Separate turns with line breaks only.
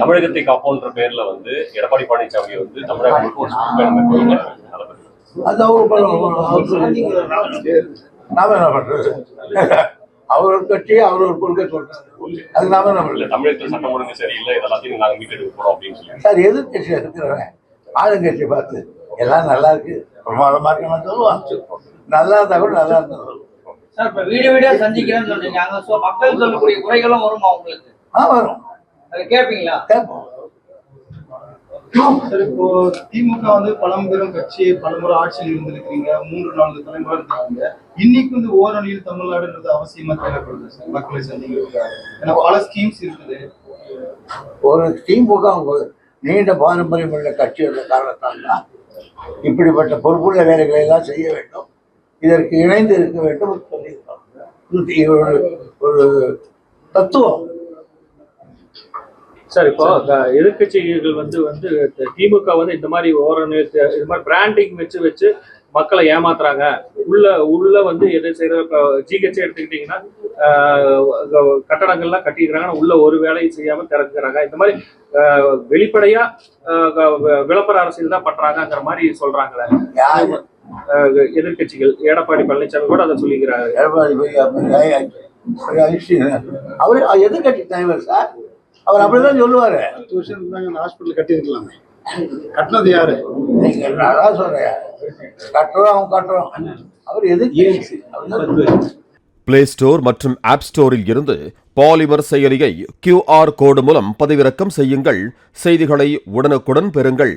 தமிழகத்தை காப்போன்ற பேர்ல வந்து எடப்பாடி பழனிசாமி வந்து தமிழகம் முழுக்க ஒரு சுற்றுப்பயணம் மேற்கொள்ளுங்க.
அது நாம என்ன பண்றது? அவர் கட்சி அவர் ஒரு கொள்கை சொல்றாரு, அது நாம என்ன பண்றது?
தமிழகத்தில் சட்டம் ஒழுங்கு சரியில்லை, இதெல்லாத்தையும் நாங்கள் மீட்டெடுக்க போறோம் அப்படின்னு சொல்லி
சார் எதிர்கட்சியா இருக்கிறவன் ஆளுங்கட்சி பார்த்து எல்லாம் நல்லா இருக்கு பிரமாதமா இருக்கணும் சொல்லுவாங்க. நல்லா இருந்தா கூட நல்லா இருந்தா
சார் இப்ப வீடியோ வீடியோ சந்திக்கிறேன்னு சொல்றீங்க. அங்க மக்கள் சொல்லக்கூடிய குறைகளும் வருமா உங்களுக்கு?
வரும்.
அதை கேட்பீங்களா?
கேட்போம்.
சார் இப்போ திமுக வந்து பழம்பெரும் கட்சி, பலமுறை ஆட்சியில் இருந்திருக்கீங்க, 3-4 தலைமுறை இருந்திருக்கீங்க. இன்னைக்கு வந்து ஓரணியில் தமிழ்நாடுன்றது அவசியமா தேவைப்படுது சார் மக்களை சந்திக்கிறதுக்காக. ஏன்னா பல ஸ்கீம்ஸ் இருக்குது.
ஒரு திமுக நீண்ட பாரம்பரியம் உள்ள கட்சி என்ற காரணத்தால் தான் இப்படிப்பட்ட பொறுப்புள்ள வேலைகளை எல்லாம் செய்ய வேண்டும், இதற்கு இணைந்து இருக்க வேண்டும் சொல்லியிருக்கோம். ஒரு தத்துவம்
சார். இப்போ எதிர்கட்சிகள் வந்து திமுக வந்து இந்த மாதிரி இது மாதிரி பிராண்டிங் வச்சு மக்களை ஏமாத்துறாங்க. உள்ள வந்து எது செய்யற ஜிஹெச் எடுத்துக்கிட்டீங்கன்னா கட்டடங்கள்லாம் கட்டிக்கிறாங்க, உள்ள ஒரு வேலையும் செய்யாம திறக்கிறாங்க. இந்த மாதிரி வெளிப்படையா விளம்பர அரசியல் தான் பண்றாங்கிற மாதிரி சொல்றாங்களே எதிர்கட்சிகள். எடப்பாடி பழனிசாமி கூட அதை சொல்லிக்கிறாரு.
அவரு எதிர்கட்சி தலைவர் சார், அவர் அப்படிதான் சொல்லுவாரு.
10 வருஷம் இருந்தாங்க, ஹாஸ்பிட்டல் கட்டியிருக்கலாமே. கட்டினது யாரு?
நீங்க அதான் சொல்றேன், கட்டுறோம் அவர் எதிர்கட்சி.
பிளே ஸ்டோர் மற்றும் ஆப் ஸ்டோரில் இருந்து பாலிமர் செயலியை QR கோடு மூலம் பதிவிறக்கம் செய்யுங்கள். செய்திகளை உடனுக்குடன் பெறுங்கள்.